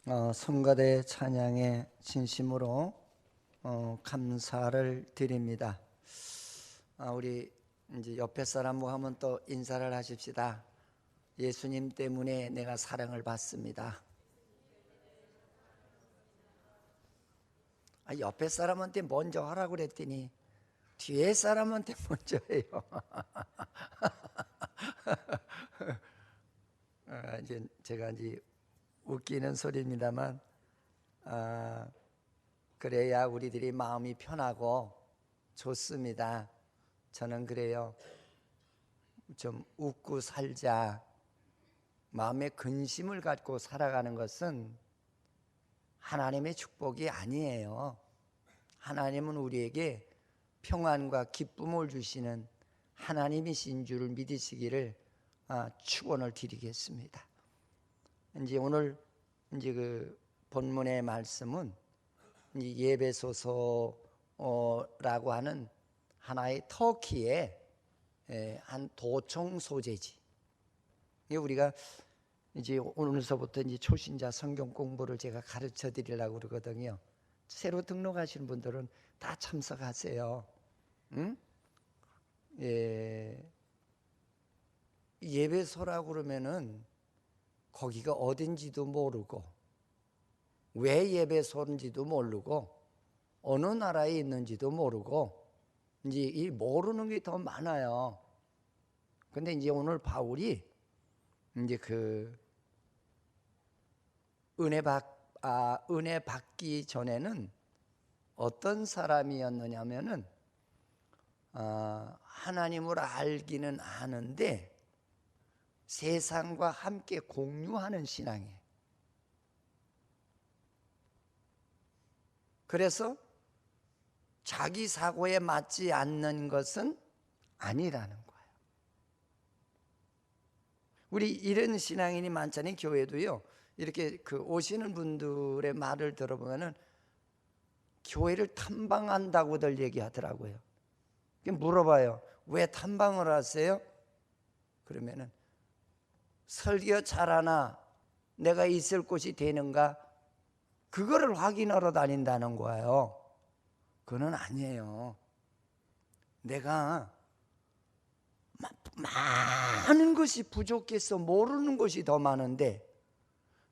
성가대 찬양에 진심으로 감사를 드립니다. 우리 이제 옆에 사람과 하면 또 인사를 하십시다. 예수님 때문에 내가 사랑을 받습니다. 옆에 사람한테 먼저 하라고 그랬더니 뒤에 사람한테 먼저 해요. 제가 이제 웃기는 소리입니다만, 그래야 우리들이 마음이 편하고 좋습니다. 저는 그래요. 좀 웃고 살자. 마음에 근심을 갖고 살아가는 것은 하나님의 축복이 아니에요. 하나님은 우리에게 평안과 기쁨을 주시는 하나님이신 줄을 믿으시기를 축원을 드리겠습니다. 이제 오늘 그 본문의 말씀은 이제 예배소서라고 하는 하나의 터키의 한 도청 소재지. 우리가 이제 오늘서부터 이제 초신자 성경 공부를 제가 가르쳐 드리려고 그러거든요. 새로 등록하시는 분들은 다 참석하세요. 응? 예배소라고 그러면은 거기가 어딘지도 모르고 왜 예배소인지도 모르고 어느 나라에 있는지도 모르고 이제 이 모르는 게 더 많아요. 근데 이제 오늘 바울이 이제 그 은혜 받기 전에는 어떤 사람이었느냐면은 하나님을 알기는 아는데 세상과 함께 공유하는 신앙이에요. 그래서 자기 사고에 맞지 않는 것은 아니라는 거예요. 우리 이런 신앙인이 많잖아요. 교회도요. 이렇게 그 오시는 분들의 말을 들어보면은 교회를 탐방한다고들 얘기하더라고요. 물어봐요. 왜 탐방을 하세요? 그러면은 설교 잘하나 내가 있을 곳이 되는가 그거를 확인하러 다닌다는 거예요. 그건 아니에요. 내가 많은 것이 부족해서 모르는 것이 더 많은데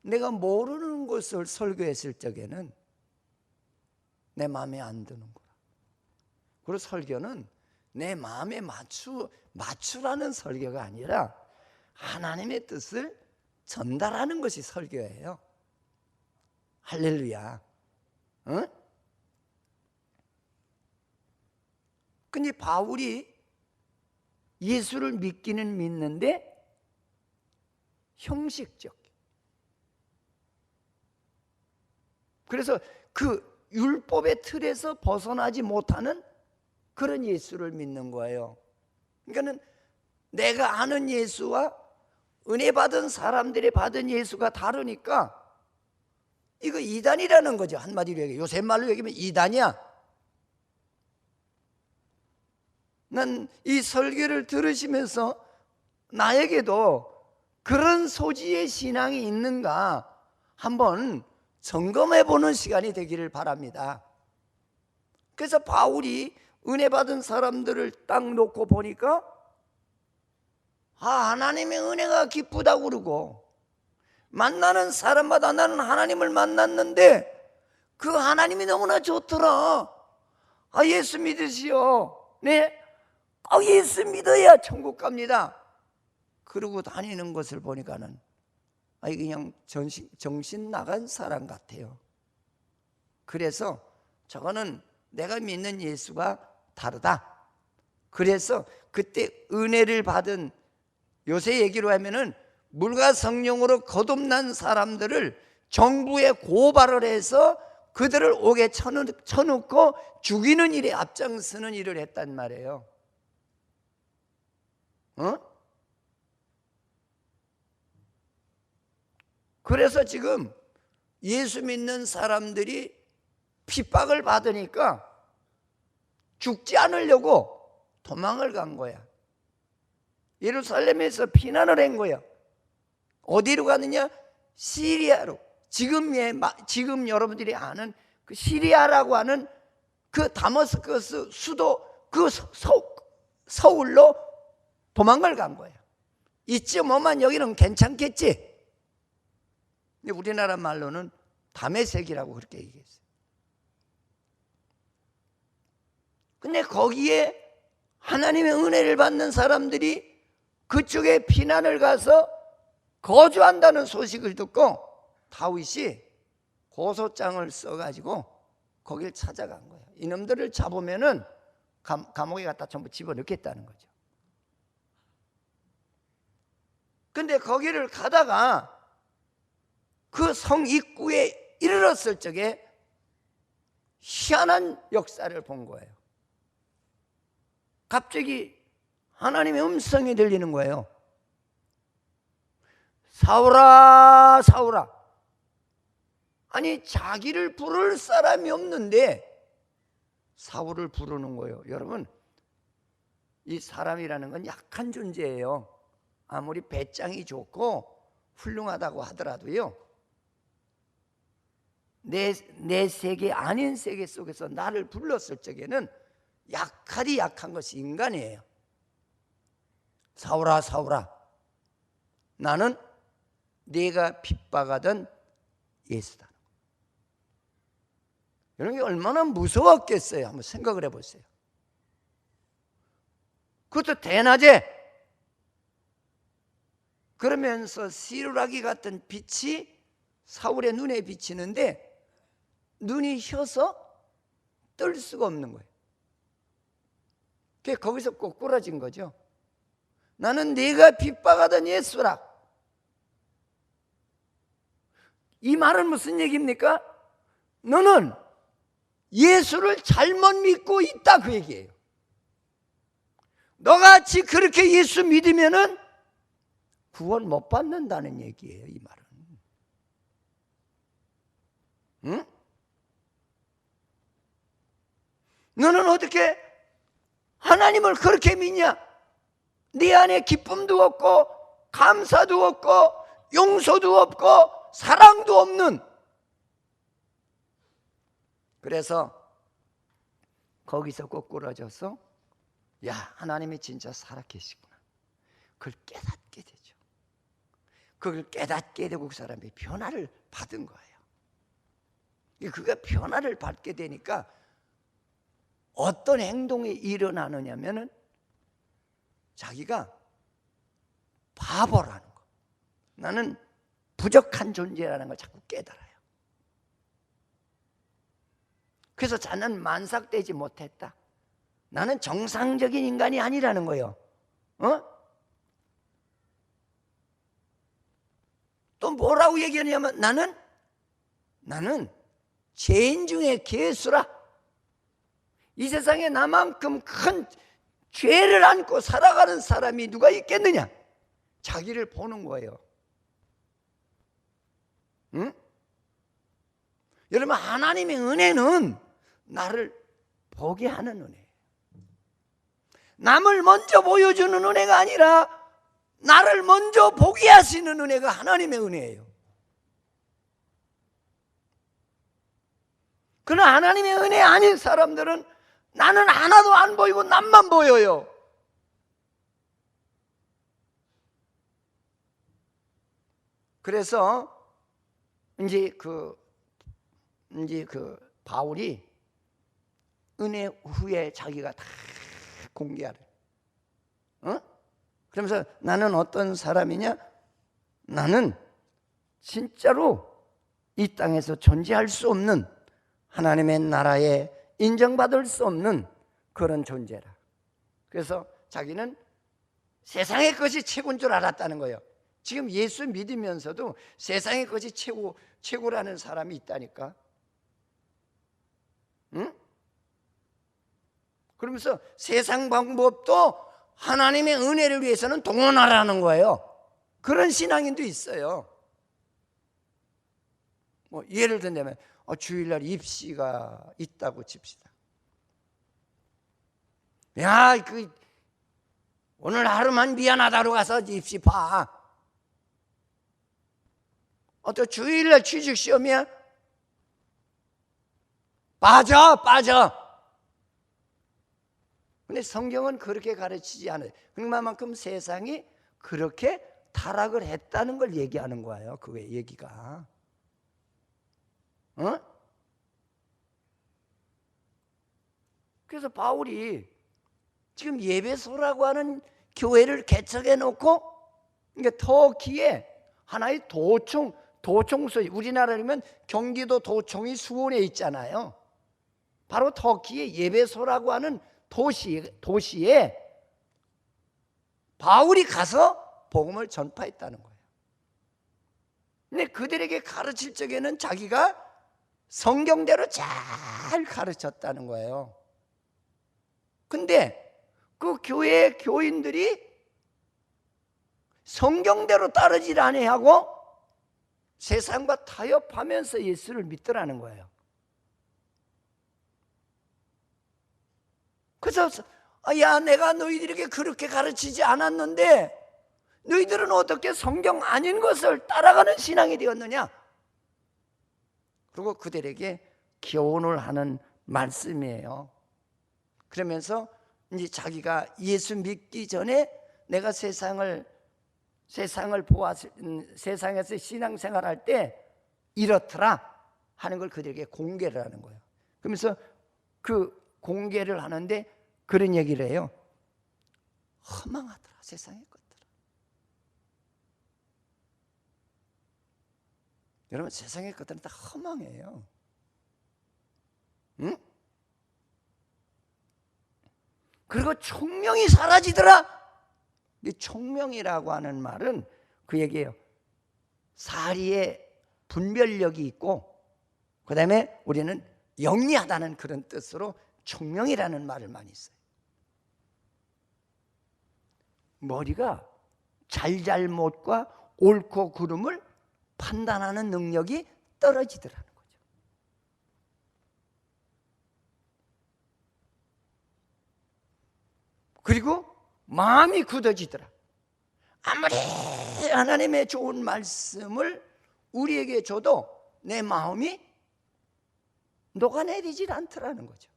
내가 모르는 것을 설교했을 적에는 내 마음에 안 드는 거야. 그리고 설교는 내 마음에 맞추라는 설교가 아니라 하나님의 뜻을 전달하는 것이 설교예요. 할렐루야. 응? 근데 바울이 예수를 믿기는 믿는데 형식적. 그래서 그 율법의 틀에서 벗어나지 못하는 그런 예수를 믿는 거예요. 그러니까는 내가 아는 예수와 은혜 받은 사람들이 받은 예수가 다르니까 이거 이단이라는 거죠. 한마디로 얘기해. 요새 말로 얘기하면 이단이야. 난 이 설교를 들으시면서 나에게도 그런 소지의 신앙이 있는가 한번 점검해 보는 시간이 되기를 바랍니다. 그래서 바울이 은혜 받은 사람들을 딱 놓고 보니까 하나님의 은혜가 기쁘다고 그러고 만나는 사람마다 나는 하나님을 만났는데 그 하나님이 너무나 좋더라. 예수 믿으시오. 네? 예수 믿어야 천국 갑니다. 그러고 다니는 것을 보니까는 그냥 정신 나간 사람 같아요. 그래서 저거는 내가 믿는 예수가 다르다. 그래서 그때 은혜를 받은 요새 얘기로 하면은 물과 성령으로 거듭난 사람들을 정부에 고발을 해서 그들을 옥에 쳐놓고 죽이는 일에 앞장서는 일을 했단 말이에요. 그래서 지금 예수 믿는 사람들이 핍박을 받으니까 죽지 않으려고 도망을 간 거야. 예루살렘에서 피난을 한 거야. 어디로 가느냐? 시리아로, 지금 여러분들이 아는 그 시리아라고 하는 그 다마스커스 수도 그 서울로 도망을 간 거예요. 이쯤 오면 여기는 괜찮겠지. 근데 우리나라 말로는 다메섹이라고 그렇게 얘기했어요. 근데 거기에 하나님의 은혜를 받는 사람들이 그쪽에 피난을 가서 거주한다는 소식을 듣고 다윗이 고소장을 써가지고 거길 찾아간 거예요. 이놈들을 잡으면은 감옥에 갖다 전부 집어넣겠다는 거죠. 근데 거기를 가다가 그 성 입구에 이르렀을 적에 희한한 역사를 본 거예요. 갑자기 하나님의 음성이 들리는 거예요. 사울아, 사울아. 아니, 자기를 부를 사람이 없는데 사울을 부르는 거예요. 여러분, 이 사람이라는 건 약한 존재예요. 아무리 배짱이 좋고 훌륭하다고 하더라도요, 내 세계 아닌 세계 속에서 나를 불렀을 적에는 약하디 약한 것이 인간이에요. 사울아, 사울아, 나는 네가 핍박하던 예수다. 여러분, 이게 얼마나 무서웠겠어요. 한번 생각을 해보세요. 그것도 대낮에. 그러면서 시루라기 같은 빛이 사울의 눈에 비치는데 눈이 혀서 뜰 수가 없는 거예요. 그게 거기서 꼬꾸라진 거죠. 나는 네가 핍박하던 예수라. 이 말은 무슨 얘기입니까? 너는 예수를 잘못 믿고 있다, 그 얘기예요. 너같이 그렇게 예수 믿으면은 구원 못 받는다는 얘기예요, 이 말은. 응? 너는 어떻게 하나님을 그렇게 믿냐? 네 안에 기쁨도 없고 감사도 없고 용서도 없고 사랑도 없는. 그래서 거기서 꼬꾸라져서 야, 하나님이 진짜 살아계시구나, 그걸 깨닫게 되죠. 그걸 깨닫게 되고 그 사람이 변화를 받은 거예요. 그가 변화를 받게 되니까 어떤 행동이 일어나느냐면은 자기가 바보라는 거, 나는 부족한 존재라는 걸 자꾸 깨달아요. 그래서 자는 만삭되지 못했다. 나는 정상적인 인간이 아니라는 거예요. 또 뭐라고 얘기하냐면 나는 죄인 중에 괴수라. 이 세상에 나만큼 큰 죄를 안고 살아가는 사람이 누가 있겠느냐? 자기를 보는 거예요. 응? 여러분, 하나님의 은혜는 나를 보게 하는 은혜예요. 남을 먼저 보여주는 은혜가 아니라 나를 먼저 보게 하시는 은혜가 하나님의 은혜예요. 그러나 하나님의 은혜 아닌 사람들은 나는 하나도 안 보이고 남만 보여요. 그래서 이제 그 바울이 은혜 후에 자기가 다 공개하래. 그러면서 나는 어떤 사람이냐? 나는 진짜로 이 땅에서 존재할 수 없는, 하나님의 나라에 인정받을 수 없는 그런 존재라. 그래서 자기는 세상의 것이 최고인 줄 알았다는 거예요. 지금 예수 믿으면서도 세상의 것이 최고라는 사람이 있다니까. 응? 그러면서 세상 방법도 하나님의 은혜를 위해서는 동원하라는 거예요. 그런 신앙인도 있어요. 뭐 예를 들면 주일날 입시가 있다고 칩시다. 야, 오늘 하루만 미안하다로 가서 입시 봐. 또 주일날 취직 시험이야? 빠져. 근데 성경은 그렇게 가르치지 않아요. 그만큼 세상이 그렇게 타락을 했다는 걸 얘기하는 거예요. 그게 얘기가. 그래서 바울이 지금 예배소라고 하는 교회를 개척해 놓고, 그러니까 터키에 하나의 도청소, 우리나라라면 경기도 도청이 수원에 있잖아요. 바로 터키의 예배소라고 하는 도시에 바울이 가서 복음을 전파했다는 거예요. 근데 그들에게 가르칠 적에는 자기가 성경대로 잘 가르쳤다는 거예요. 근데 그 교회 교인들이 성경대로 따르질 아니하고 세상과 타협하면서 예수를 믿더라는 거예요. 그래서 야, 내가 너희들에게 그렇게 가르치지 않았는데 너희들은 어떻게 성경 아닌 것을 따라가는 신앙이 되었느냐? 그리고 그들에게 교훈을 하는 말씀이에요. 그러면서 이제 자기가 예수 믿기 전에 내가 세상에서 세상에서 신앙생활할 때 이렇더라 하는 걸 그들에게 공개를 하는 거예요. 그러면서 그 공개를 하는데 그런 얘기를 해요. 허망하더라, 세상의 것들은. 여러분, 세상의 것들은 다 허망해요. 응? 그리고 총명이 사라지더라. 이 총명이라고 하는 말은 그 얘기예요. 사리의 분별력이 있고, 그 다음에 우리는 영리하다는 그런 뜻으로 총명이라는 말을 많이 써요. 머리가 잘잘못과 옳고 그름을 판단하는 능력이 떨어지더라는 거죠. 그리고 마음이 굳어지더라. 아무리 하나님의 좋은 말씀을 우리에게 줘도 내 마음이 녹아내리질 않더라는 거죠.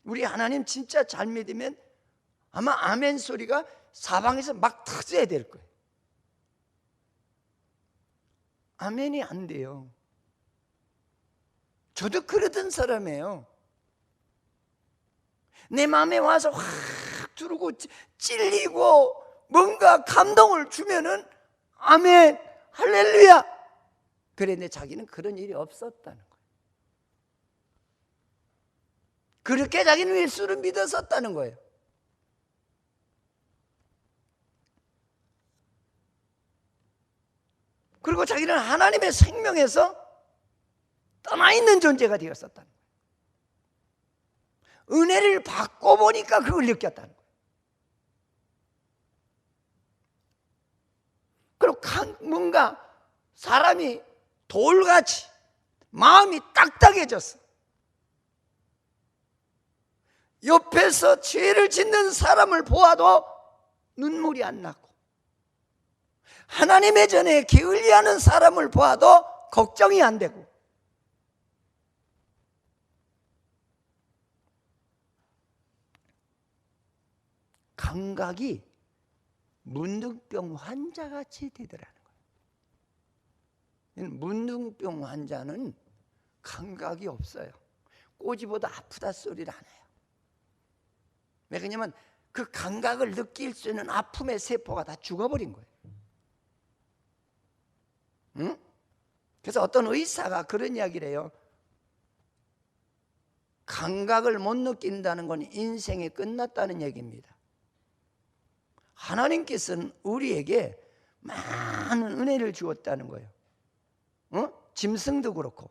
우리 하나님 진짜 잘 믿으면 아마 아멘 소리가 사방에서 막 터져야 될 거예요. 아멘이 안 돼요. 저도 그러던 사람이에요. 내 마음에 와서 확 들어오고 찔리고 뭔가 감동을 주면은 아멘, 할렐루야. 그런데 자기는 그런 일이 없었다는 거예요. 그렇게 자기는 예수를 믿었었다는 거예요. 그리고 자기는 하나님의 생명에서 떠나 있는 존재가 되었었다는 거예요. 은혜를 받고 보니까 그걸 느꼈다는 거예요. 그리고 뭔가 사람이 돌같이 마음이 딱딱해졌어. 옆에서 죄를 짓는 사람을 보아도 눈물이 안 나고, 하나님의 전에 게을리하는 사람을 보아도 걱정이 안 되고, 감각이 문둥병 환자같이 되더라는 거예요. 문둥병 환자는 감각이 없어요. 꼬집어도 아프다 소리를 안 해요. 왜냐하면 그 감각을 느낄 수 있는 아픔의 세포가 다 죽어버린 거예요. 응? 그래서 어떤 의사가 그런 이야기를 해요. 감각을 못 느낀다는 건 인생이 끝났다는 얘기입니다. 하나님께서는 우리에게 많은 은혜를 주었다는 거예요. 짐승도 그렇고,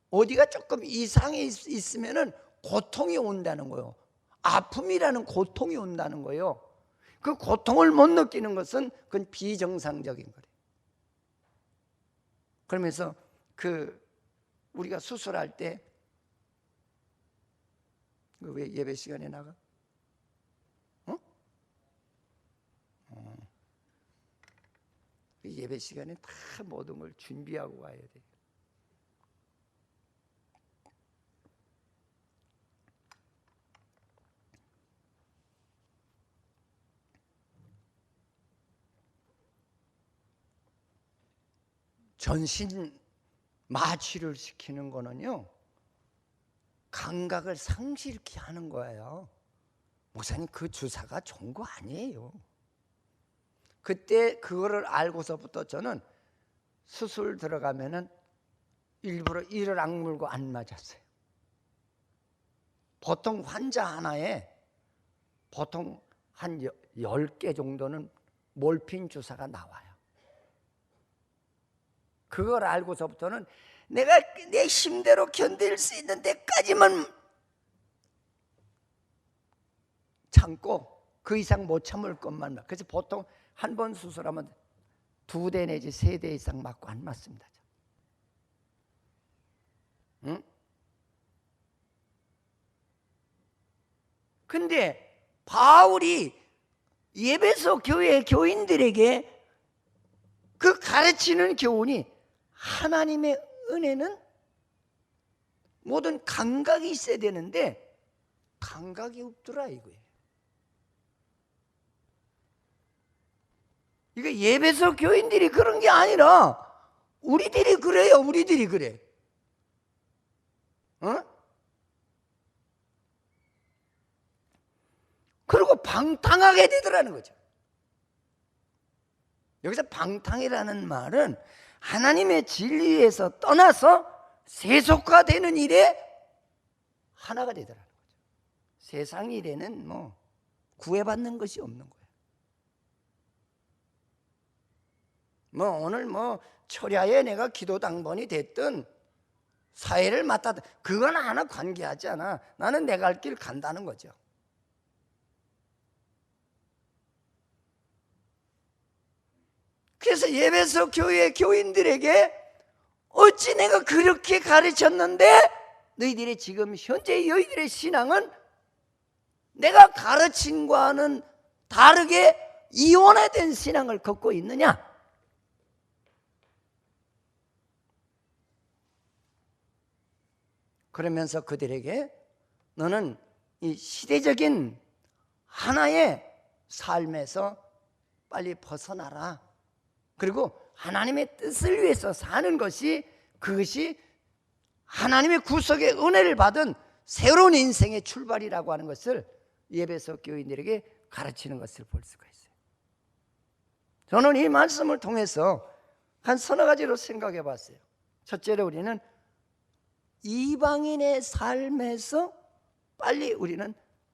어디가 조금 이상이 있으면은 고통이 온다는 거예요. 아픔이라는 고통이 온다는 거예요. 그 고통을 못 느끼는 것은 그건 비정상적인 거예요. 그러면서 우리가 수술할 때 왜 예배 시간에 나가? 예배 시간에 다 모든 걸 준비하고 와야 돼요. 전신 마취를 시키는 거는요, 감각을 상실케 하는 거예요. 목사님, 그 주사가 좋은 거 아니에요. 그때 그거를 알고서부터 저는 수술 들어가면은 일부러 이를 악물고 안 맞았어요. 보통 환자 하나에 보통 한 10개 정도는 몰핀 주사가 나와요. 그걸 알고서부터는 내가 내 힘대로 견딜 수 있는 데까지만 참고 그 이상 못 참을 것만. 그래서 보통 한 번 수술하면 2대 내지 3대 이상 맞고 안 맞습니다. 응? 근데 바울이 예배소 교회 교인들에게 그 가르치는 교훈이, 하나님의 은혜는 모든 감각이 있어야 되는데 감각이 없더라 이거예요. 이게 예배소 교인들이 그런 게 아니라 우리들이 그래요. 우리들이 그래. 어? 그리고 방탕하게 되더라는 거죠. 여기서 방탕이라는 말은 하나님의 진리에서 떠나서 세속화되는 일에 하나가 되더라는 거죠. 세상 일에는 뭐 구애받는 것이 없는 거예요. 뭐 오늘 뭐 철야에 내가 기도 당번이 됐든 사회를 맡았든 그건 하나 관계하지 않아. 나는 내 갈 길 간다는 거죠. 그래서 예배소 교회 교인들에게 어찌 내가 그렇게 가르쳤는데 너희들이 지금 현재 너희들의 신앙은 내가 가르친과는 다르게 이원화된 신앙을 걷고 있느냐? 그러면서 그들에게 너는 이 시대적인 하나의 삶에서 빨리 벗어나라. 그리고 하나님의 뜻을 위해서 사는 것이, 그것이 하나님의 구속의 은혜를 받은 새로운 인생의 출발이라고 하는 것을 예배소 교인들에게 가르치는 것을 볼 수가 있어요. 저는 이 말씀을 통해서 한 서너 가지로 생각해 봤어요. 첫째로 우리는 이방인의 삶에서 빨리 우리는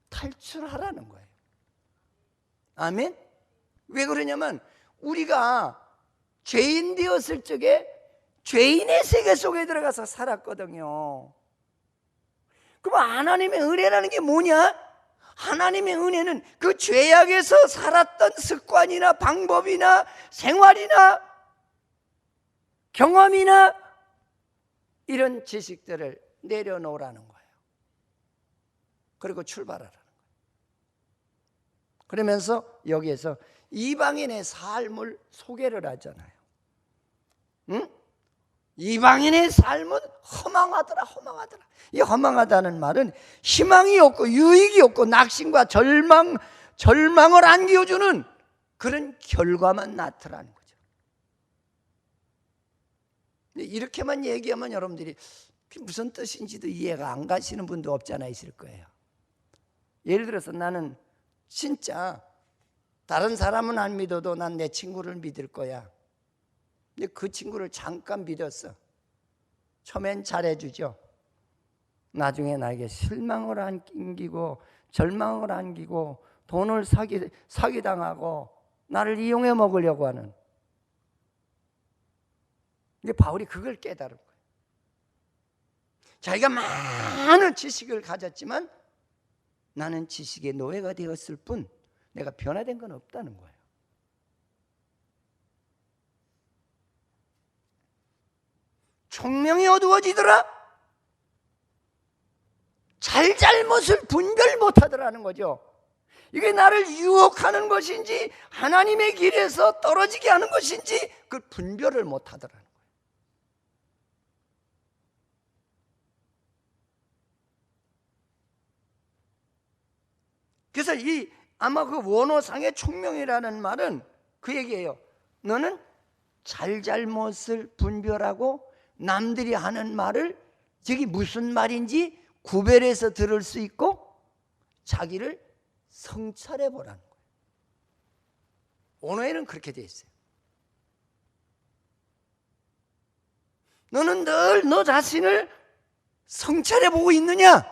탈출하라는 거예요. 아멘? 왜 그러냐면 우리가 죄인 되었을 적에 죄인의 세계 속에 들어가서 살았거든요. 그럼 하나님의 은혜라는 게 뭐냐? 하나님의 은혜는 그 죄악에서 살았던 습관이나 방법이나 생활이나 경험이나 이런 지식들을 내려놓으라는 거예요. 그리고 출발하라는 거예요. 그러면서 여기에서 이방인의 삶을 소개를 하잖아요. 응? 이방인의 삶은 허망하더라, 허망하더라. 이 허망하다는 말은 희망이 없고 유익이 없고 낙심과 절망을 안겨주는 그런 결과만 나타나는 거죠. 이렇게만 얘기하면 여러분들이 무슨 뜻인지도 이해가 안 가시는 분도 없지 않아 있을 거예요. 예를 들어서 나는 진짜 다른 사람은 안 믿어도 난 내 친구를 믿을 거야. 근데 그 친구를 잠깐 믿었어. 처음엔 잘해주죠. 나중에 나에게 실망을 안기고 절망을 안기고 돈을 사기당하고 나를 이용해 먹으려고 하는. 근데 바울이 그걸 깨달은 거예요. 자기가 많은 지식을 가졌지만 나는 지식의 노예가 되었을 뿐 내가 변화된 건 없다는 거예요. 총명이 어두워지더라. 잘잘못을 분별 못하더라는 거죠. 이게 나를 유혹하는 것인지 하나님의 길에서 떨어지게 하는 것인지 그 분별을 못 하더라는 거예요. 그래서 아마 그 원어상의 총명이라는 말은 그 얘기예요. 너는 잘잘못을 분별하고 남들이 하는 말을 저기 무슨 말인지 구별해서 들을 수 있고 자기를 성찰해 보라는 거예요. 언어에는 그렇게 돼 있어요. 너는 늘 너 자신을 성찰해 보고 있느냐?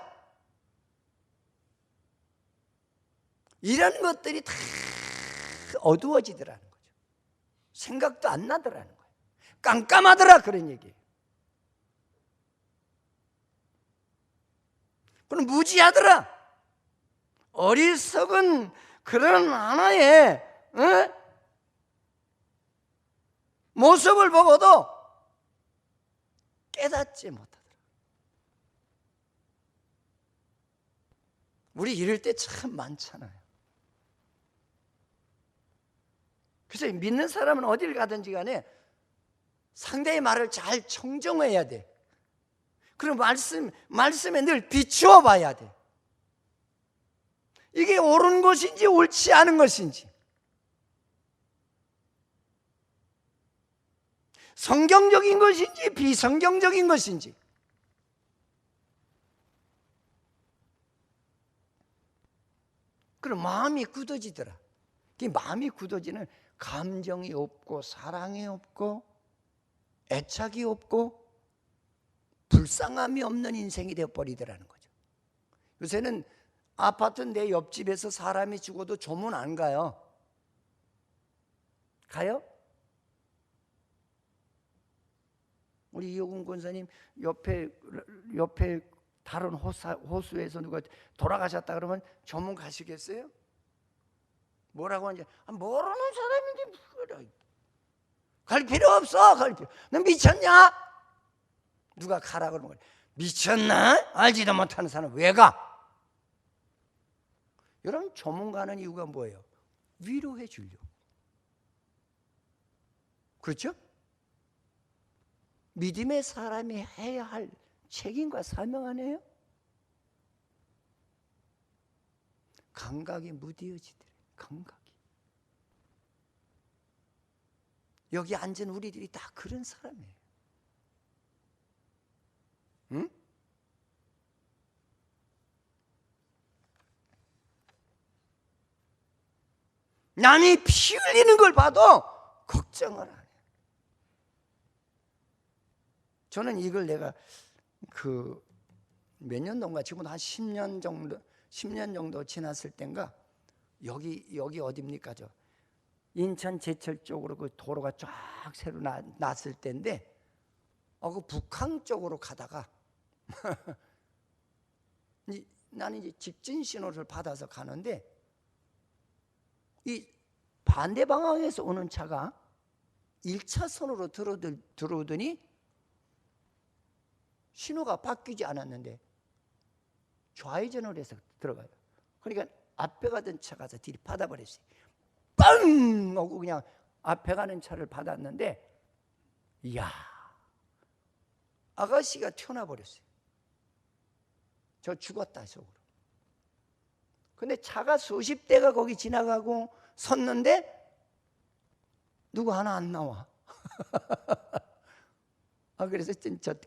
이런 것들이 다 어두워지더라는 거죠. 생각도 안 나더라는 거예요. 깜깜하더라 그런 얘기예요. 그럼 무지하더라. 어리석은 그런 하나의 모습을 보고도 깨닫지 못하더라. 우리 이럴 때 참 많잖아요. 그래서 믿는 사람은 어딜 가든지 간에 상대의 말을 잘 청정해야 돼. 그리고 말씀에 늘 비추어 봐야 돼. 이게 옳은 것인지 옳지 않은 것인지, 성경적인 것인지 비성경적인 것인지. 그럼 마음이 굳어지더라. 이 마음이 굳어지는 감정이 없고 사랑이 없고 애착이 없고 불쌍함이 없는 인생이 되어버리더라는 거죠. 요새는 아파트 내 옆집에서 사람이 죽어도 조문 안 가요. 가요? 우리 이호근 권사님 옆에 다른 호수에서 누가 돌아가셨다 그러면 조문 가시겠어요? 뭐라고 하는지 모르는 사람인데 갈 필요 없어. 너 미쳤냐? 누가 가라 그러는 거야. 미쳤나? 알지도 못하는 사람 왜 가? 여러분 조문 가는 이유가 뭐예요? 위로해 주려고. 그렇죠? 믿음의 사람이 해야 할 책임과 사명 아니에요? 감각이 무뎌지더래. 감각이. 여기 앉은 우리들이 다 그런 사람이에요. 응? 남이 피 흘리는 걸 봐도 걱정을 안 해요. 저는 이걸 내가 몇 년 동가 지금 한 10년 정도 지났을 땐가 여기 어디입니까? 저 인천 제철 쪽으로 그 도로가 쫙 새로 났을 때인데 그 북한 쪽으로 가다가 나는 이제 직진 신호를 받아서 가는데 이 반대 방향에서 오는 차가 1차선으로 들어오더니 신호가 바뀌지 않았는데 좌회전을 해서 들어가요. 그러니까 앞에 가던 차가 뒤를 받아버렸어요. 빵! 하고 그냥 앞에 가는 차를 받았는데 이야, 아가씨가 튀어나버렸어요. 저 죽었다 속으로. 근데 차가 수십 대가 거기 지나가고 섰는데 누구 하나 안 나와. 그래서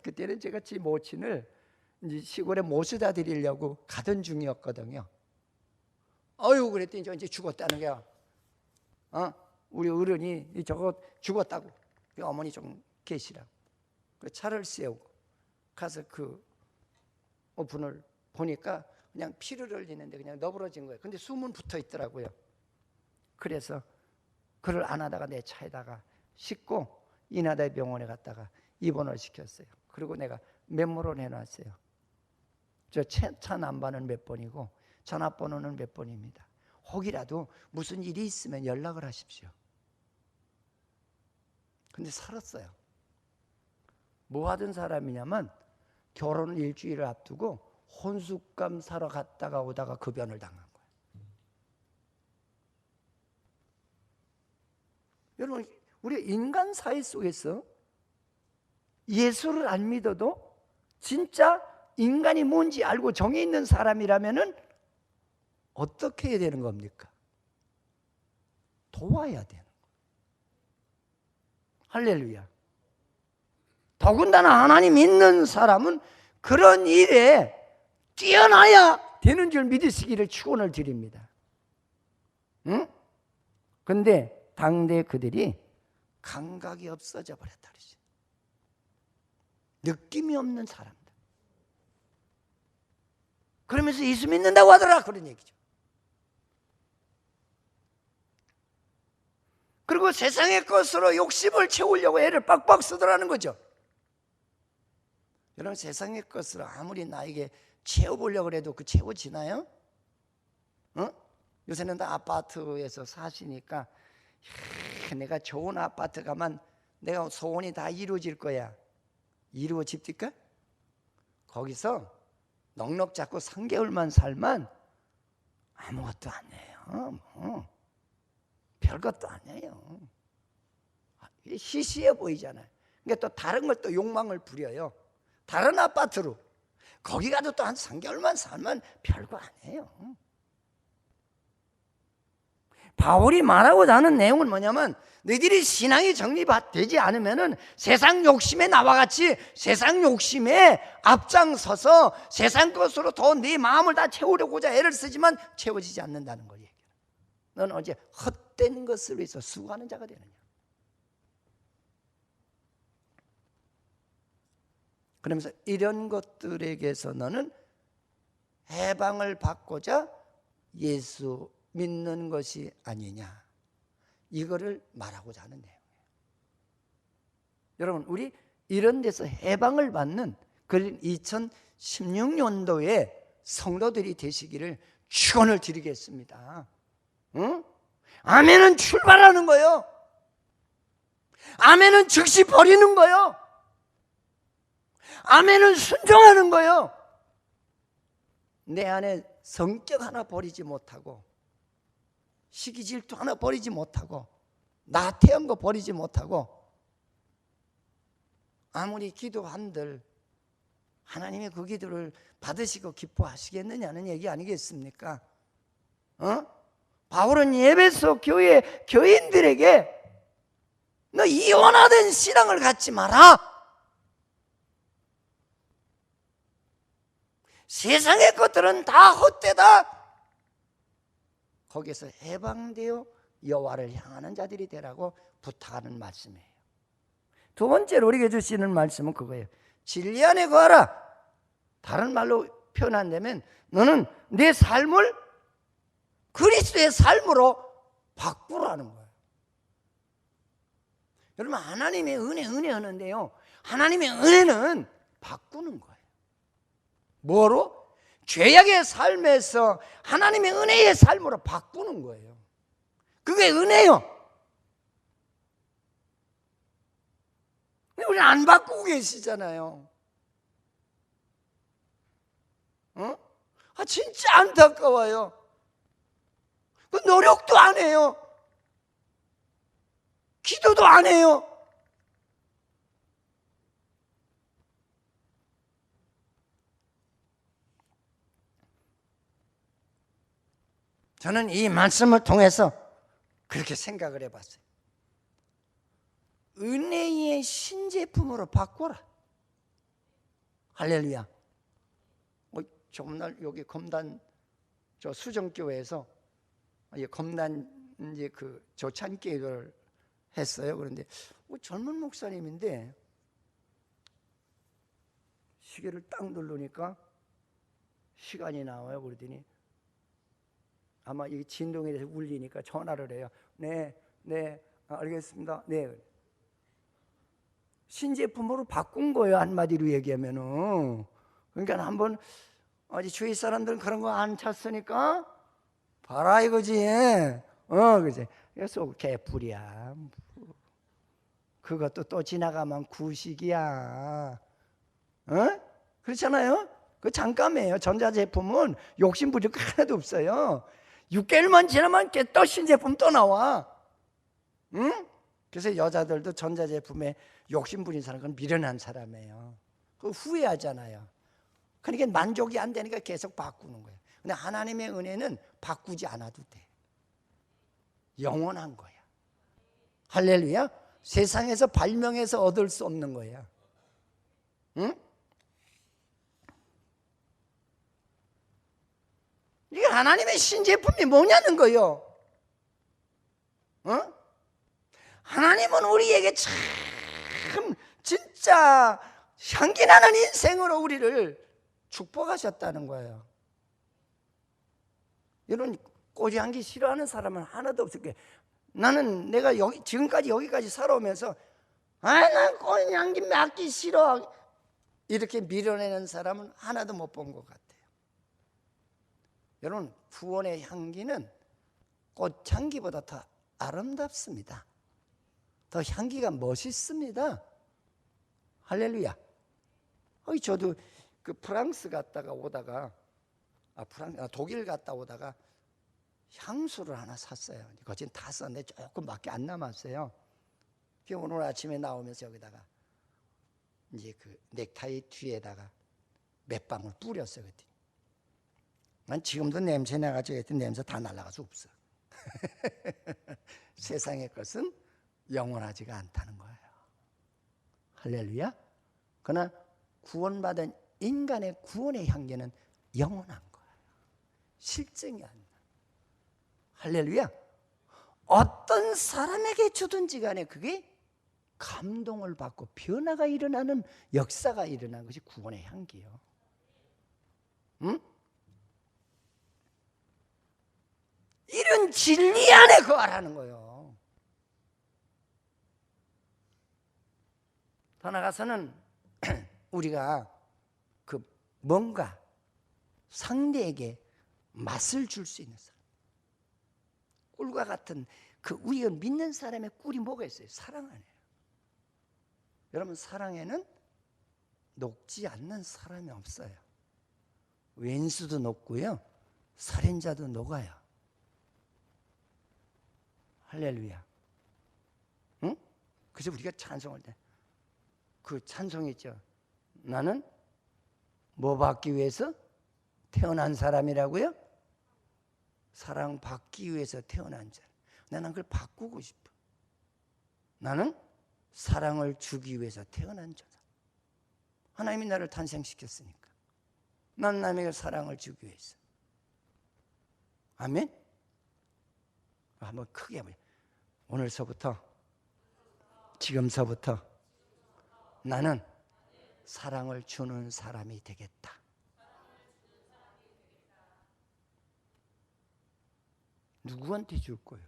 그때는 제가 제 모친을 이제 시골에 모셔다 드리려고 가던 중이었거든요. 그랬더니 저 이제 죽었다는 거야. 우리 어른이 저거 죽었다고. 어머니 좀 계시라고. 그 차를 세우고 가서 그 오픈을 보니까 그냥 피를 흘리는데 그냥 너부러진 거예요. 근데 숨은 붙어 있더라고요. 그래서 그를 안 하다가 내 차에다가 싣고 인하대 병원에 갔다가 입원을 시켰어요. 그리고 내가 메모를 해놨어요. 저 차 넘버는 몇 번이고 전화번호는 몇 번입니다. 혹이라도 무슨 일이 있으면 연락을 하십시오. 근데 살았어요. 뭐 하던 사람이냐면 결혼 일주일을 앞두고 혼숙감 사러 갔다가 오다가 급연을 당한 거예요. 우리 인간 사회 속에서 예수를 안 믿어도 진짜 인간이 뭔지 알고 정에 있는 사람이라면은 어떻게 해야 되는 겁니까? 도와야 되는 거예요. 할렐루야. 더군다나 하나님 믿는 사람은 그런 일에 뛰어나야 되는 줄 믿으시기를 축원을 드립니다. 응? 근데 당대 그들이 감각이 없어져 버렸다 그러죠. 느낌이 없는 사람들. 그러면서 예수 믿는다고 하더라 그런 얘기죠. 그리고 세상의 것으로 욕심을 채우려고 애를 빡빡 쓰더라는 거죠. 여러분, 세상의 것으로 아무리 나에게 채워보려고 해도 그 채워지나요? 요새는 다 아파트에서 사시니까 내가 좋은 아파트 가면 내가 소원이 다 이루어질 거야. 이루어집니까? 거기서 넉넉 잡고 3개월만 살면 아무것도 아니에요. 별것도 아니에요. 시시해 보이잖아요. 그러니까 또 다른 걸 또 욕망을 부려요. 다른 아파트로 거기 가도 또 한 3개월만 살면 별거 아니에요. 바울이 말하고자 하는 내용은 뭐냐면 너희들이 신앙이 정립되지 않으면은 세상 욕심에 나와 같이 세상 욕심에 앞장서서 세상 것으로 더 네 마음을 다 채우려고자 애를 쓰지만 채워지지 않는다는 걸 얘기해요. 너는 어제 헛된 것을 위해서 수고하는 자가 되느냐. 그러면서 이런 것들에게서 너는 해방을 받고자 예수 믿는 것이 아니냐, 이거를 말하고자 하는 내용이에요. 여러분, 우리 이런 데서 해방을 받는 그런 2016년도에 성도들이 되시기를 축원을 드리겠습니다. 응? 아멘은 출발하는 거예요. 아멘은 즉시 버리는 거예요. 아멘은 순종하는 거예요. 내 안에 성격 하나 버리지 못하고, 시기 질투 하나 버리지 못하고, 나태한 거 버리지 못하고, 아무리 기도한들 하나님이 그 기도를 받으시고 기뻐하시겠느냐는 얘기 아니겠습니까? 바울은 에베소 교회 교인들에게 너 이원화된 신앙을 갖지 마라. 세상의 것들은 다 헛되다. 거기서 해방되어 여호와를 향하는 자들이 되라고 부탁하는 말씀이에요. 두 번째로 우리에게 주시는 말씀은 그거예요. 진리 안에 거하라. 다른 말로 표현한다면 너는 내 삶을 그리스도의 삶으로 바꾸라는 거예요. 여러분, 하나님의 은혜 하는데요, 하나님의 은혜는 바꾸는 거예요. 뭐로? 죄악의 삶에서 하나님의 은혜의 삶으로 바꾸는 거예요. 그게 은혜요. 근데 우리는 안 바꾸고 계시잖아요. 진짜 안타까워요. 그 노력도 안 해요. 기도도 안 해요. 저는 이 말씀을 통해서 그렇게 생각을 해봤어요. 은혜의 신제품으로 바꿔라. 할렐루야. 조금 날 여기 검단 저 수정교회에서 검단 이제 그 조찬기를 했어요. 그런데 젊은 목사님인데 시계를 딱 누르니까 시간이 나와요. 그러더니 아마 이 진동에 대해서 울리니까 전화를 해요. 네, 알겠습니다. 네. 신제품으로 바꾼 거예요. 한마디로 얘기하면은. 그러니까 한번 어디 주위 사람들은 그런 거 안 찾으니까 봐라 이거지. 그지. 그래서 개뿔이야. 그것도 또 지나가면 구식이야. 그렇잖아요. 그 잠깐이에요. 전자제품은 욕심 부릴 거 하나도 없어요. 6개월만 지나면 또 신제품 또 나와. 그래서 여자들도 전자제품에 욕심 부린 사람은 미련한 사람이에요. 그 후회하잖아요. 그러니까 만족이 안 되니까 계속 바꾸는 거예요. 근데 하나님의 은혜는 바꾸지 않아도 돼. 영원한 거야. 할렐루야. 세상에서 발명해서 얻을 수 없는 거야. 응? 이게 하나님의 신제품이 뭐냐는 거요. 어? 하나님은 우리에게 참 진짜 향기나는 인생으로 우리를 축복하셨다는 거예요. 이런 꽃향기 싫어하는 사람은 하나도 없을 거예요. 나는 내가 지금까지 여기까지 살아오면서 난 꽃향기 맡기 싫어 이렇게 밀어내는 사람은 하나도 못 본 것 같아요. 여러분, 구원의 향기는 꽃향기보다 더 아름답습니다. 더 향기가 멋있습니다. 할렐루야. 저도 그 프랑스 갔다가 오다가 독일 갔다 오다가 향수를 하나 샀어요. 거진 다 썼는데 조금밖에 안 남았어요. 오늘 아침에 나오면서 여기다가 이제 그 넥타이 뒤에다가 몇 방울 뿌렸어요. 그때. 난 지금도 냄새 나가지고 했더니 냄새 다 날아가서 없어. 세상의 것은 영원하지가 않다는 거예요. 할렐루야. 그러나 구원받은 인간의 구원의 향기는 영원한 거예요. 실증이 아니야. 할렐루야. 어떤 사람에게 주든지 간에 그게 감동을 받고 변화가 일어나는 역사가 일어나는 것이 구원의 향기예요. 응? 이런 진리 안에 거하라는 거예요. 더 나아가서는 우리가 그 뭔가 상대에게 맛을 줄 수 있는 사람, 꿀과 같은 그 우리가 믿는 사람의 꿀이 뭐가 있어요? 사랑 아니에요. 여러분, 사랑에는 녹지 않는 사람이 없어요. 왼수도 녹고요, 살인자도 녹아요. 할렐루야. 응? 그래서 우리가 찬송할 때 그 찬송 있죠. 나는 뭐 받기 위해서 태어난 사람이라고요? 사랑받기 위해서 태어난 자라. 나는 그걸 바꾸고 싶어. 나는 사랑을 주기 위해서 태어난 자다. 하나님이 나를 탄생시켰으니까 난 남에게 사랑을 주기 위해서. 아멘. 한번 크게 해보자. 오늘서부터, 지금서부터 나는 사랑을 주는 사람이 되겠다. 누구한테 줄 거예요?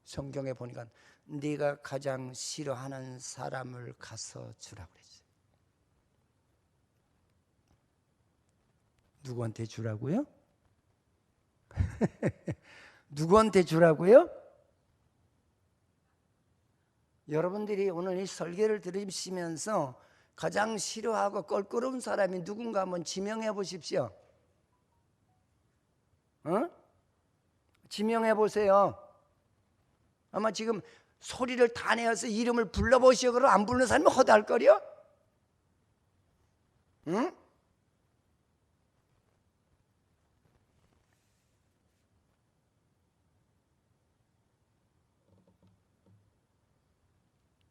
성경에 보니까 네가 가장 싫어하는 사람을 가서 주라고 그랬어요. 누구한테 주라고요? 누구한테 주라고요? 여러분들이 오늘 이 설교를 들으시면서 가장 싫어하고 껄끄러운 사람이 누군가 한번 지명해 보십시오. 지명해 보세요. 아마 지금 소리를 다 내어서 이름을 불러보시오. 그러면 안 부르는 사람이 허달거려? 응?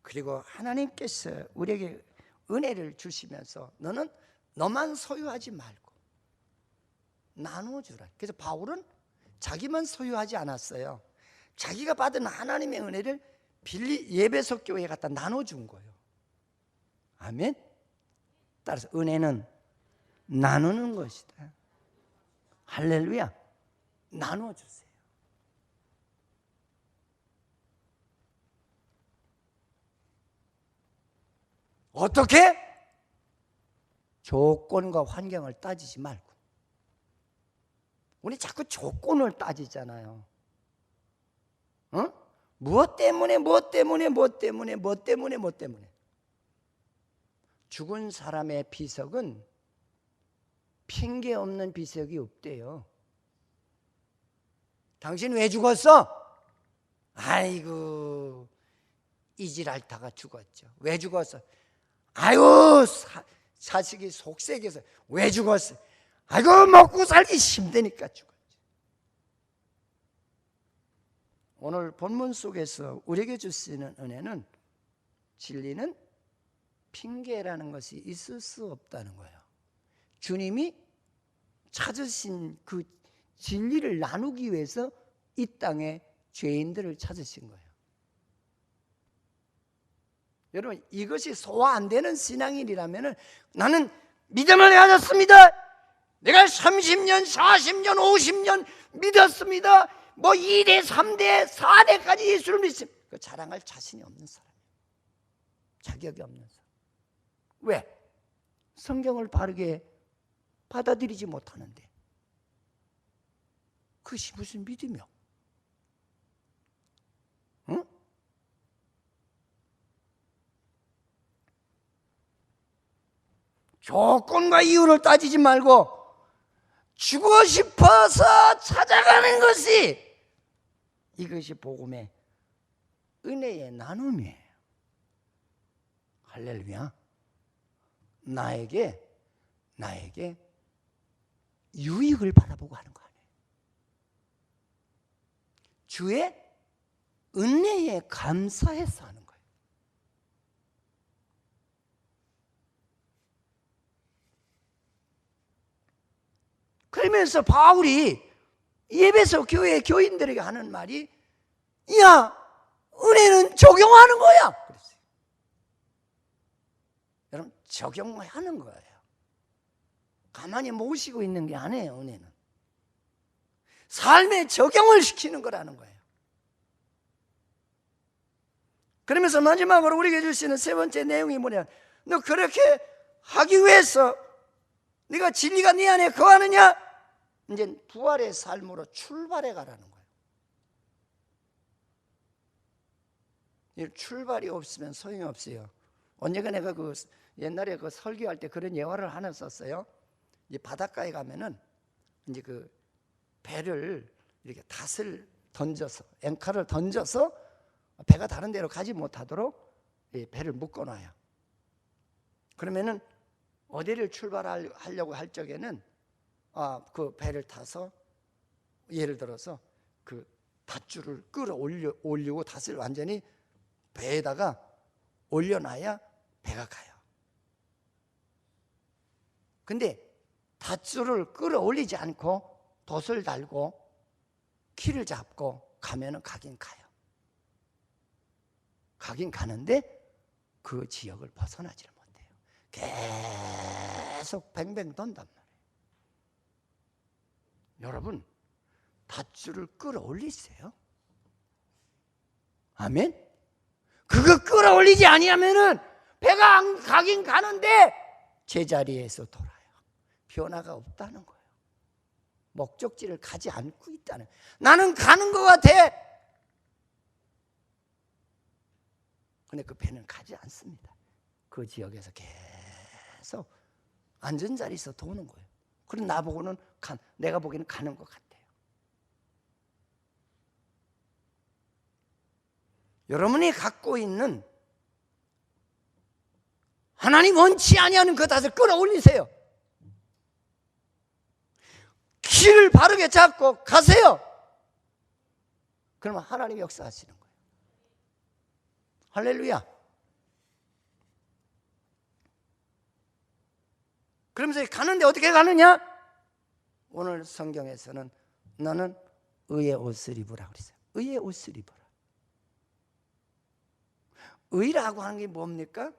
그리고 하나님께서 우리에게 은혜를 주시면서 너는 너만 소유하지 말고 나눠주라. 그래서 바울은 자기만 소유하지 않았어요. 자기가 받은 하나님의 은혜를 예배석 교회에 갖다 나눠준 거예요. 아멘. 따라서 은혜는 나누는 것이다. 할렐루야. 나눠주세요. 어떻게? 조건과 환경을 따지지 말고. 우리 자꾸 조건을 따지잖아요. 무엇 때문에. 죽은 사람의 비석은 핑계 없는 비석이 없대요. 당신 왜 죽었어? 아이고 이질 앓다가 죽었죠. 왜 죽었어? 아유 자식이 속색해서 왜 죽었어? 아이고 먹고 살기 힘드니까 죽었죠. 오늘 본문 속에서 우리에게 주시는 은혜는 진리는 핑계라는 것이 있을 수 없다는 거예요. 주님이 찾으신 그 진리를 나누기 위해서 이 땅에 죄인들을 찾으신 거예요. 여러분 이것이 소화 안 되는 신앙인이라면 나는 믿음을 가졌습니다. 내가 30년, 40년, 50년 믿었습니다. 뭐 2대, 3대, 4대까지 예수를 믿습니다. 그 자랑할 자신이 없는 사람이에요. 자격이 없는 사람. 왜? 성경을 바르게 받아들이지 못하는데 그것이 무슨 믿음이요? 응? 조건과 이유를 따지지 말고 주고 싶어서 찾아가는 것이 이것이 복음의 은혜의 나눔이에요. 할렐루야. 나에게 유익을 바라보고 하는 거 아니에요. 주의 은혜에 감사해서 하는 거예요. 그러면서 바울이 에베소 교회 교인들에게 하는 말이 야 은혜는 적용하는 거야 그랬어요. 여러분 적용하는 거예요. 가만히 모시고 있는 게 아니에요. 은혜는 삶에 적용을 시키는 거라는 거예요. 그러면서 마지막으로 우리에게 주시는 세 번째 내용이 뭐냐, 너 그렇게 하기 위해서 네가 진리가 네 안에 거하느냐, 이제 부활의 삶으로 출발해 가라는 거예요. 출발이 없으면 소용이 없어요. 언젠가 내가 옛날에 설교할 때 그런 예화를 하나 썼어요. 이 바닷가에 가면은 이제 그 배를 이렇게 닷을 던져서 앵커를 던져서 배가 다른 데로 가지 못하도록 이 배를 묶어놔요. 그러면은 어디를 출발하려고 할 적에는 그 배를 타서 예를 들어서 그 닷줄을 끌어올리고 닷을 완전히 배에다가 올려놔야 배가 가요. 근데 닷줄을 끌어올리지 않고 돛을 달고 키를 잡고 가면은 가긴 가요. 가긴 가는데 그 지역을 벗어나지를 못해요. 계속 뱅뱅 돈단 말이에요. 여러분 닷줄을 끌어올리세요. 아멘. 그거 끌어올리지 아니하면은 배가 가긴 가는데 제자리에서 돌아요. 변화가 없다는 거예요. 목적지를 가지 않고 있다는 거예요. 나는 가는 것 같아. 근데 그 배는 가지 않습니다. 그 지역에서 계속 앉은 자리에서 도는 거예요. 그럼 나보고는 내가 보기에는 가는 것 같아요. 여러분이 갖고 있는 하나님 원치 아니하는 그 닷을 끌어올리세요. 길을 바르게 잡고 가세요. 그러면 하나님이 역사하시는 거예요. 할렐루야. 그러면서 가는데 어떻게 가느냐? 오늘 성경에서는 너는 의의 옷을 입으라 그랬어요. 의의 옷을 입어라. 의라고 하는 게 뭡니까?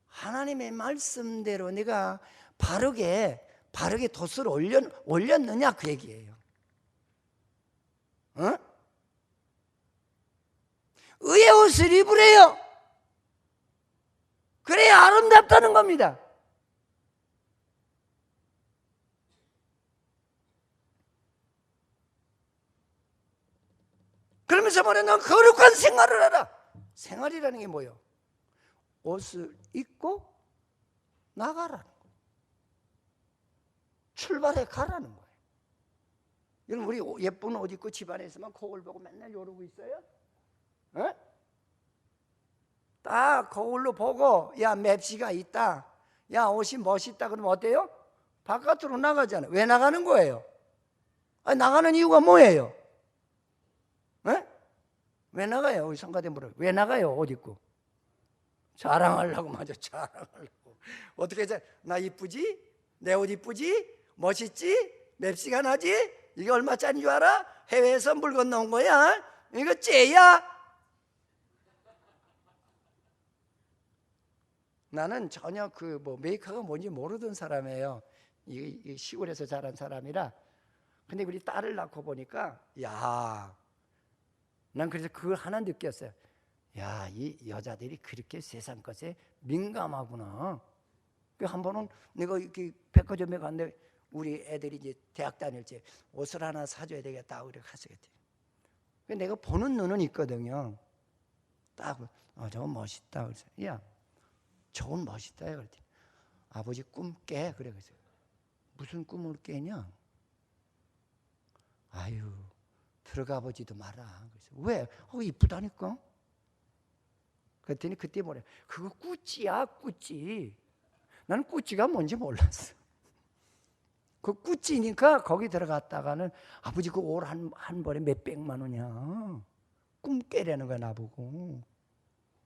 하나님의 말씀대로 네가 바르게 돛을 올렸느냐 그 얘기예요. 의의 옷을 입으래요. 그래야 아름답다는 겁니다. 그러면서 말해, 넌 거룩한 생활을 하라. 생활이라는 게 뭐예요? 옷을 입고 나가라는 거예요. 출발해 가라는 거예요. 여러분 우리 예쁜 옷 입고 집안에서만 거울 보고 맨날 이러고 있어요? 어? 딱 거울로 보고 야 맵시가 있다, 야 옷이 멋있다 그러면 어때요? 바깥으로 나가잖아요. 왜 나가는 거예요? 아니, 나가는 이유가 뭐예요? 에? 왜 나가요? 우리 성가대 물어요. 왜 나가요? 옷 입고? 자랑하려고. 맞아, 자랑하려고. 어떻게 해서 나 이쁘지? 내 옷 이쁘지? 멋있지? 맵시가 나지? 이게 얼마짜리인 줄 알아? 해외에서 물 건너온 거야. 이거 째야. 나는 전혀 그 뭐 메이커가 뭔지 모르던 사람이에요. 이 시골에서 자란 사람이라. 근데 우리 딸을 낳고 보니까 야, 난 그래서 그걸 하나 느꼈어요. 야, 이 여자들이 그렇게 세상 것에 민감하구나. 한 번은 내가 이렇게 백화점에 갔는데 우리 애들이 이제 대학 다닐 때 옷을 하나 사줘야 되겠다 그래 갔었겠지. 내가 보는 눈은 있거든요. 딱 저거 멋있다 그래서 야, 저건 멋있다 그랬더니 아버지 꿈 깨 그래. 그래서 무슨 꿈을 깨냐? 아유, 들어가 보지도 마라. 그래서 왜? 이쁘다니까. 그랬더니 그때 뭐래? 그거 꾸찌야, 꾸찌. 나는 꾸찌가 뭔지 몰랐어. 그 꾸찌니까 거기 들어갔다가는 아버지 그 옷 한 벌에 몇백만 원이야. 꿈 깨라는 거야 나보고.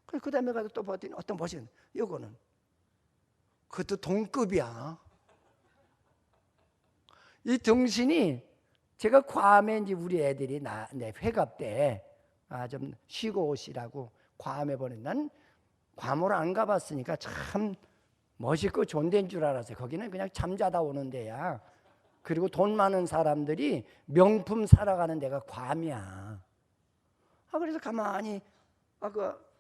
그 다음에 가서 또 봤더니 어떤 멋있는 이거는 그것도 동급이야. 이 등신이 제가 괌에 이제 우리 애들이 내 회갑 때 좀 쉬고 오시라고 괌에 보낸, 난 괌을 안 가봤으니까 참 멋있고 좋은 데인 줄 알았어요. 거기는 그냥 잠자다 오는 데야. 그리고 돈 많은 사람들이 명품 살아가는 데가 괌이야. 그래서 가만히 그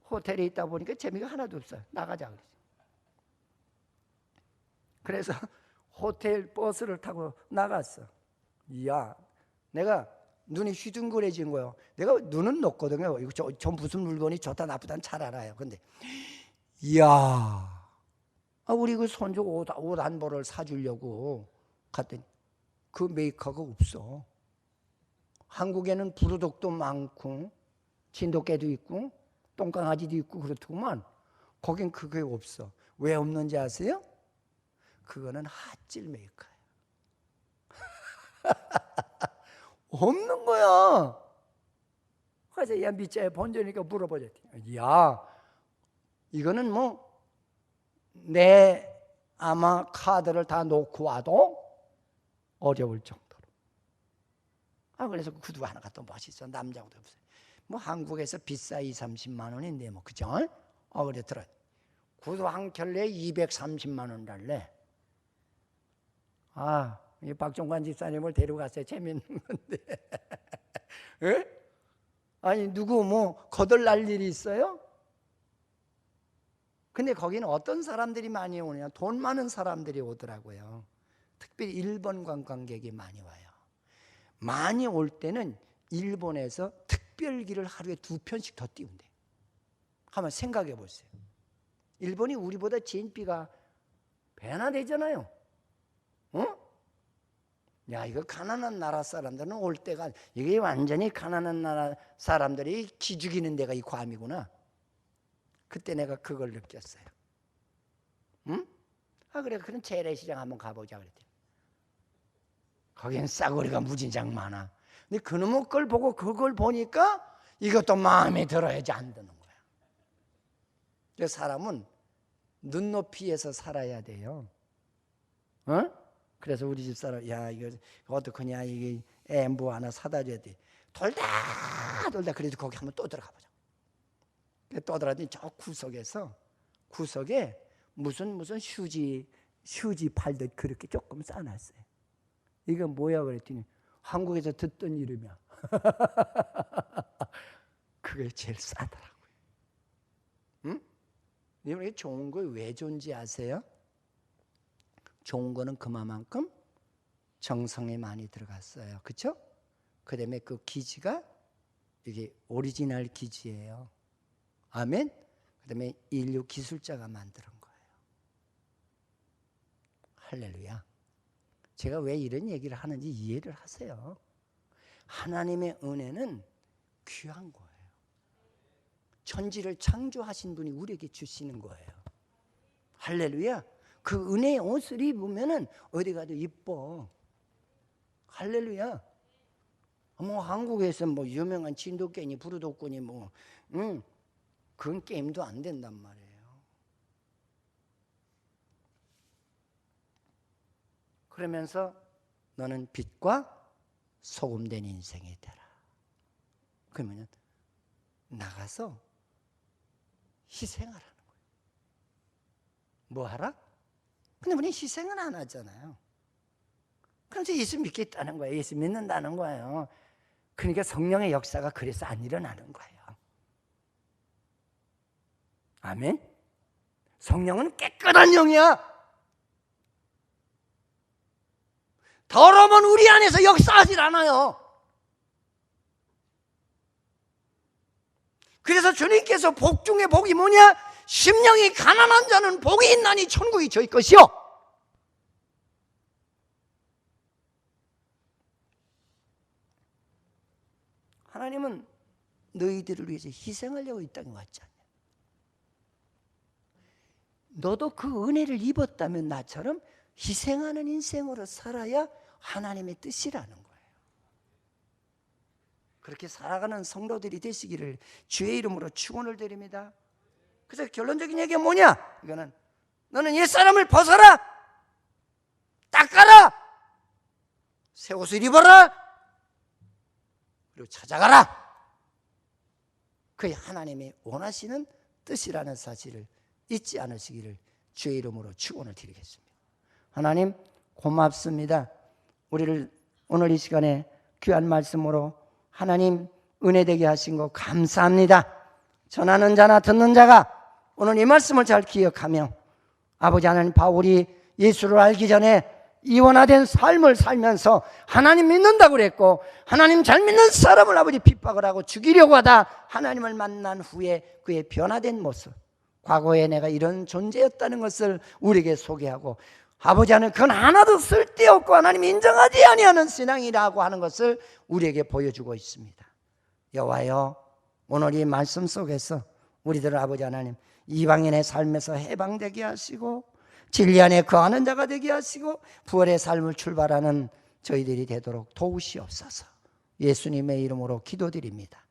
호텔에 있다 보니까 재미가 하나도 없어요. 나가자 그랬어요. 그래서 호텔 버스를 타고 나갔어. 이야, 내가 눈이 휘둥그레진 거예요. 내가 눈은 높거든요. 이거 저 무슨 물건이 좋다 나쁘다는 잘 알아요. 근데 이야, 우리 그 손주 옷 한 벌을 사주려고 갔더니 그 메이커가 없어. 한국에는 부르독도 많고 진돗개도 있고 똥강아지도 있고 그렇더구만. 거긴 그게 없어. 왜 없는지 아세요? 그거는 핫질 메이커야. 없는 거야. 그래서 야 밑자에 번져니까 물어보자. 야, 이거는 뭐 내 아마 카드를 다 놓고 와도 어려울 정도로. 그래서 그 구두 하나가 또 멋있어. 남자 구두 없어요. 뭐 한국에서 비싸 20-30만 원인데 뭐 그죠? 그래 들어. 구두 한 켤레에 230만 원 달래. 이 박종관 집사님을 데려갔어요. 재밌는 건데. 에? 아니 누구 뭐 거덜날 일이 있어요? 근데 거기는 어떤 사람들이 많이 오느냐? 돈 많은 사람들이 오더라고요. 특별히 일본 관광객이 많이 와요. 많이 올 때는 일본에서 특별기를 하루에 2편씩 더 띄운대. 한번 생각해 보세요. 일본이 우리보다 진비가 배나 되잖아요. 야, 이거 가난한 나라 사람들은 올 때가, 이게 완전히 가난한 나라 사람들이 기죽이는 데가 이 괌이구나. 그때 내가 그걸 느꼈어요. 응? 그래, 그럼 재래시장 한번 가보자 그랬더니 거기는 싸구리가 무진장 많아. 근데 그놈의 걸 보고 그걸 보니까 이것도 마음에 들어야지 안 드는 거야. 그래서 사람은 눈높이에서 살아야 돼요. 그래서 우리 집사람, 야, 이거 어떡하냐, 이게 엠부 하나 사다 줘야 돼. 돌다 그래도 거기 한번 또 들어가 보자. 또 들어가더니 저 구석에 무슨 휴지 팔듯 그렇게 조금 싸놨어요. 이건 뭐야 그랬더니 한국에서 듣던 이름이야. 그게 제일 싸더라고요. 응? 여러분, 좋은 거 왜 좋은지 아세요? 좋은 거는 그만큼 정성이 많이 들어갔어요. 그렇죠? 그 다음에 그 기지가 이게 오리지널 기지예요. 아멘? 그 다음에 인류 기술자가 만드는 거예요. 할렐루야. 제가 왜 이런 얘기를 하는지 이해를 하세요. 하나님의 은혜는 귀한 거예요. 천지를 창조하신 분이 우리에게 주시는 거예요. 할렐루야. 그 은혜의 옷을 입으면 어디 가도 이뻐. 할렐루야. 뭐 한국에서 뭐 유명한 진돗개니 부르독군이 뭐 그런 게임도 안 된단 말이에요. 그러면서 너는 빛과 소금된 인생이 되라. 그러면 나가서 희생하라는 거예요. 뭐 하라? 근데 우리 희생은 안 하잖아요. 그럼 이제 예수 믿겠다는 거예요. 예수 믿는다는 거예요. 그러니까 성령의 역사가 그래서 안 일어나는 거예요. 아멘. 성령은 깨끗한 영이야. 더러면 우리 안에서 역사하질 않아요. 그래서 주님께서 복 중에 복이 뭐냐? 심령이 가난한 자는 복이 있나니 천국이 저희 것이요. 하나님은 너희들을 위해서 희생하려고 이 땅에 왔지 않냐. 너도 그 은혜를 입었다면 나처럼 희생하는 인생으로 살아야 하나님의 뜻이라는 거예요. 그렇게 살아가는 성도들이 되시기를 주의 이름으로 축원을 드립니다. 그래서 결론적인 얘기가 뭐냐? 이거는 너는 옛사람을 벗어라, 닦아라, 새 옷을 입어라, 그리고 찾아가라. 그게 하나님의 원하시는 뜻이라는 사실을 잊지 않으시기를 주의 이름으로 축원을 드리겠습니다. 하나님 고맙습니다. 우리를 오늘 이 시간에 귀한 말씀으로 하나님 은혜되게 하신 거 감사합니다. 전하는 자나 듣는 자가 오늘 이 말씀을 잘 기억하며 아버지 하나님, 바울이 예수를 알기 전에 이원화된 삶을 살면서 하나님 믿는다고 그랬고, 하나님 잘 믿는 사람을 아버지 핍박을 하고 죽이려고 하다 하나님을 만난 후에 그의 변화된 모습, 과거에 내가 이런 존재였다는 것을 우리에게 소개하고, 아버지 하나님 그건 하나도 쓸데없고 하나님 인정하지 아니하는 신앙이라고 하는 것을 우리에게 보여주고 있습니다. 여호와여, 오늘 이 말씀 속에서 우리들 아버지 하나님 이방인의 삶에서 해방되게 하시고 진리 안에 거하는 자가 되게 하시고 부활의 삶을 출발하는 저희들이 되도록 도우시옵소서. 예수님의 이름으로 기도드립니다.